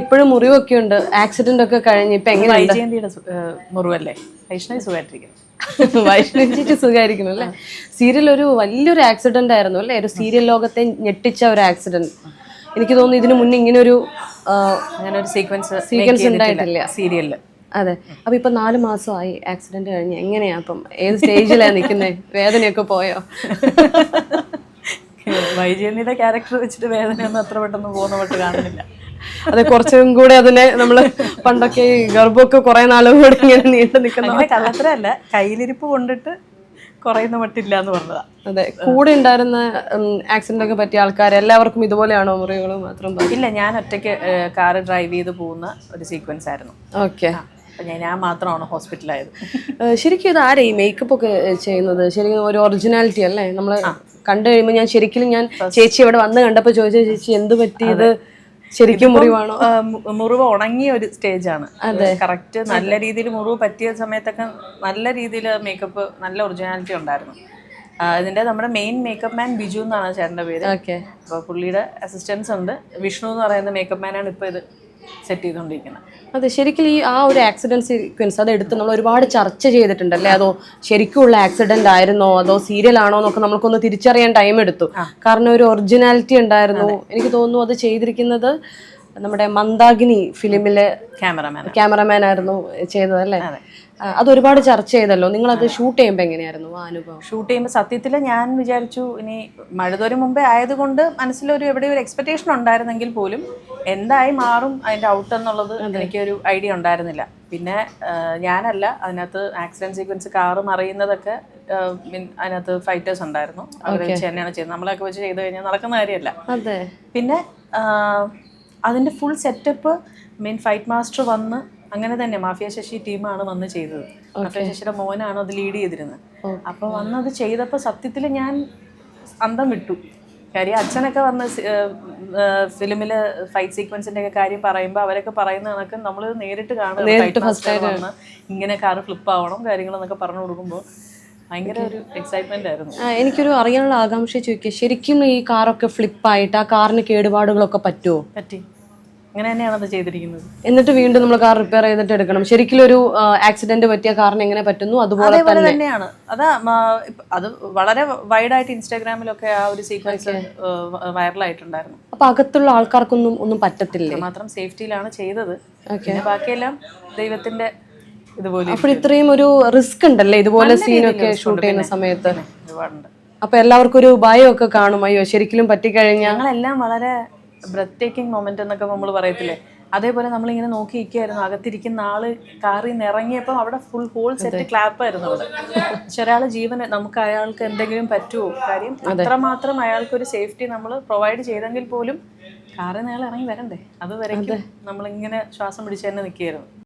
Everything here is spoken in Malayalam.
ഇപ്പോഴും മുറിവൊക്കെ ഉണ്ട്, ആക്സിഡന്റ് ഒക്കെ കഴിഞ്ഞ് ഇപ്പൊ എങ്ങനെയുണ്ട്? വൈജയന്തിയുടെ മുറിവല്ലേ? വൈഷ്ണവി സുഖമായിട്ടിരിക്കും. വൈഷ്ണവി ചേച്ചി സുഖമായിരിക്കുന്നു അല്ലേ? സീരിയൽ ഒരു വലിയൊരു ആക്സിഡന്റ് ആയിരുന്നു അല്ലേ? ഒരു സീരിയൽ ലോകത്തെ ഞെട്ടിച്ച ഒരു ആക്സിഡന്റ്. എനിക്ക് തോന്നുന്നു ഇതിനു മുന്നേ ഇങ്ങനെ ഒരു അങ്ങനെ ഒരു സീക്വൻസ് ഉണ്ടായിട്ടില്ല സീരിയലില്. അതെ. അപ്പൊ ഇപ്പൊ 4 മാസമായി ആക്സിഡന്റ് കഴിഞ്ഞ്. എങ്ങനെയാ അപ്പം, ഏത് സ്റ്റേജിലാ നിൽക്കുന്നേ? വേദനയൊക്കെ പോയോ? വൈജയന്തിയുടെ ക്യാരക്ടർ വെച്ചിട്ട് വേദനയൊന്നും അത്ര പെട്ടെന്ന് പോകുന്ന മട്ട് കാണുന്നില്ല. അതെ, കുറച്ചും കൂടെ അതിനെ നമ്മള് പണ്ടൊക്കെ ഈ ഗർഭമൊക്കെ കുറെ നാളും കൂടെ ഇങ്ങനെ നീണ്ടു നിൽക്കുന്ന കള്ളത്തരല്ല, കയ്യിലിരിപ്പ് കൊണ്ടിട്ട് കുറയുന്ന മട്ടില്ല എന്ന് പറഞ്ഞതാ. അതെ, കൂടെ ഉണ്ടായിരുന്ന ആക്സിഡന്റ് ഒക്കെ പറ്റിയ ആൾക്കാർ എല്ലാവർക്കും ഇതുപോലെയാണോ മുറിവുകൾ മാത്രം? ഇല്ല, ഞാൻ ഒറ്റയ്ക്ക് കാറ് ഡ്രൈവ് ചെയ്ത് പോകുന്ന ഒരു സീക്വൻസ് ആയിരുന്നു. ഓക്കെ. ഞാൻ മാത്രമാണ് ഹോസ്പിറ്റലായത്. ശരിക്കും ഇത് ആരാ ഈ മേക്കപ്പ് ഒക്കെ ചെയ്യുന്നത്? ശരിക്കും ഒരു ഒറിജിനാലിറ്റി അല്ലേ? നമ്മള് കണ്ടു കഴിയുമ്പോൾ ഞാൻ ചേച്ചി ഇവിടെ വന്ന് കണ്ടപ്പോൾ ചോദിച്ച, ചേച്ചി എന്ത് പറ്റിയത്, ശരിക്കും മുറിവാണോ? മുറിവ് ഉണങ്ങിയ ഒരു സ്റ്റേജാണ്. കറക്റ്റ് നല്ല രീതിയിൽ മുറിവ് പറ്റിയ സമയത്തൊക്കെ നല്ല രീതിയിൽ മേക്കപ്പ്, നല്ല ഒറിജിനാലിറ്റി ഉണ്ടായിരുന്നു. ഇതിന്റെ നമ്മുടെ മെയിൻ മേക്കപ്പ് മാൻ ബിജു എന്നാണ് ചേട്ടൻ്റെ പേര്. അപ്പോൾ പുള്ളിയുടെ അസിസ്റ്റൻസ് ഉണ്ട്, വിഷ്ണു എന്ന് പറയുന്ന മേക്കപ്പ് മാനാണ് ഇപ്പോൾ ഇത് സെറ്റ് ചെയ്തുകൊണ്ടിരിക്കുന്നത്. അതെ, ശരിക്കും ആ ഒരു ആക്സിഡന്റ് സീക്വൻസ് അത് എടുത്ത് നമ്മൾ ഒരുപാട് ചർച്ച ചെയ്തിട്ടുണ്ടല്ലേ? അതോ ശരിക്കുള്ള ആക്സിഡന്റ് ആയിരുന്നോ അതോ സീരിയൽ ആണോ എന്നൊക്കെ നമ്മൾക്കൊന്ന് തിരിച്ചറിയാൻ ടൈം എടുത്തു. കാരണം ഒരു ഒറിജിനാലിറ്റി ഉണ്ടായിരുന്നു. എനിക്ക് തോന്നുന്നു അത് ചെയ്തിരിക്കുന്നത് നമ്മുടെ മന്ദാകിനി ഫിലിമിലെ ക്യാമറമാൻ ആയിരുന്നു ചെയ്തത് അല്ലേ? അത് ഒരുപാട് ചർച്ച ചെയ്തല്ലോ. നിങ്ങൾ അത് ഷൂട്ട് ചെയ്യുമ്പോൾ എങ്ങനെയായിരുന്നു ആ അനുഭവം? ഷൂട്ട് ചെയ്യുമ്പോൾ സത്യത്തിൽ ഞാൻ വിചാരിച്ചു, ഇനി മഴതോരും മുമ്പേ ആയതുകൊണ്ട് മനസ്സിലൊരു എവിടെ ഒരു എക്സ്പെക്ടേഷൻ ഉണ്ടായിരുന്നെങ്കിൽ പോലും എന്തായി മാറും അതിൻ്റെ ഔട്ട് എന്നുള്ളത് എനിക്കൊരു ഐഡിയ ഉണ്ടായിരുന്നില്ല. പിന്നെ ഞാനല്ല അതിനകത്ത് ആക്സിഡന്റ് സീക്വൻസ് കാറ് മറിയുന്നതൊക്കെ അതിനകത്ത് ഫൈറ്റേഴ്സ് ഉണ്ടായിരുന്നു. അവരെ വെച്ച് തന്നെയാണ് ചെയ്യുന്നത്. നമ്മളൊക്കെ വെച്ച് ചെയ്ത് കഴിഞ്ഞാൽ നടക്കുന്ന കാര്യമല്ല. പിന്നെ അതിൻ്റെ ഫുൾ സെറ്റപ്പ് ഫൈറ്റ് മാസ്റ്റർ വന്ന് അങ്ങനെ തന്നെ മാഫിയ ശശി ടീമാണ് വന്ന് ചെയ്തത്. മാഫിയ ശശിയുടെ മോനാണ് അത് ലീഡ് ചെയ്തിരുന്നത്. അപ്പോൾ വന്നത് ചെയ്തപ്പോൾ സത്യത്തിൽ ഞാൻ അന്തം വിട്ടു. കാര്യം അച്ഛനൊക്കെ വന്ന് ഫിലിമില് ഫൈറ്റ് സീക്വൻസിന്റെ ഒക്കെ കാര്യം പറയുമ്പോൾ അവരൊക്കെ പറയുന്ന കണക്ക് നമ്മൾ നേരിട്ട് കാണുക, ഇങ്ങനെ കാറ് ഫ്ലിപ്പ് ആവണം കാര്യങ്ങളെന്നൊക്കെ പറഞ്ഞു കൊടുക്കുമ്പോൾ ഭയങ്കര ഒരു എക്സൈറ്റ്മെന്റ് ആയിരുന്നു. എനിക്കൊരു അറിയാനുള്ള ആകാംക്ഷ ചോദിക്കുക, ശരിക്കും ഈ കാറൊക്കെ ഫ്ലിപ്പായിട്ട് ആ കാറിന് കേടുപാടുകളൊക്കെ പറ്റുമോ? പറ്റി, അങ്ങനെ തന്നെയാണ് അത് ചെയ്തിരിക്കുന്നത്. എന്നിട്ട് വീണ്ടും നമ്മൾ കാർ റിപ്പയർ ചെയ്തിട്ട് എടുക്കണം. ശരിക്കും ഒരു ആക്സിഡന്റ് പറ്റിയ കാറിന് എങ്ങനെ പറ്റുന്നു അതുപോലെ തന്നെയാണ്. അത് വളരെ വൈഡായിട്ട് ഇൻസ്റ്റാഗ്രാമിലൊക്കെ ആ ഒരു സീക്വൻസ് വൈറലായിട്ടുണ്ടായിരുന്നു. അപ്പൊ അകത്തുള്ള ആൾക്കാർക്കൊന്നും പറ്റത്തില്ല, മാത്രം സേഫ്റ്റിയിലാണ് ചെയ്തത്. പിന്നെ ബാക്കിയെല്ലാം ദൈവത്തിന്റെ ഇതുപോലെ. അപ്പോൾ ഇത്രയും ഒരു റിസ്ക് ഉണ്ടല്ലേ ഇതുപോലെ സീനൊക്കെ ഷൂട്ട് ചെയ്യുന്ന സമയത്ത്? ഒരുപാടുണ്ട്. അപ്പൊ എല്ലാവർക്കും ഒരു ഭയമൊക്കെ കാണും, അയ്യോ ശരിക്കും പറ്റിക്കഴിഞ്ഞാൽ? ഞങ്ങളെല്ലാം വളരെ ബ്രെത്ത് ടേക്കിംഗ് മൊമെന്റ് എന്നൊക്കെ നമ്മൾ പറയത്തില്ലേ, അതേപോലെ നമ്മളിങ്ങനെ നോക്കി നിൽക്കുകയായിരുന്നു. അകത്തിരിക്കുന്ന ആള് കാറിൽ നിന്ന് ഇറങ്ങിയപ്പോൾ അവിടെ ഫുൾ ഹോൾ സെറ്റ് ക്ലാപ്പായിരുന്നു അവിടെ. പക്ഷെ ഒരാള് ജീവന്, നമുക്ക് അയാൾക്ക് എന്തെങ്കിലും പറ്റുമോ? കാര്യം അത്രമാത്രം അയാൾക്കൊരു സേഫ്റ്റി നമ്മൾ പ്രൊവൈഡ് ചെയ്തെങ്കിൽ പോലും കാറിൽ നിന്ന് അയാൾ ഇറങ്ങി വരണ്ടേ? അത് വരയ്ക്കും നമ്മളിങ്ങനെ ശ്വാസം പിടിച്ച് തന്നെ നിൽക്കുകയായിരുന്നു.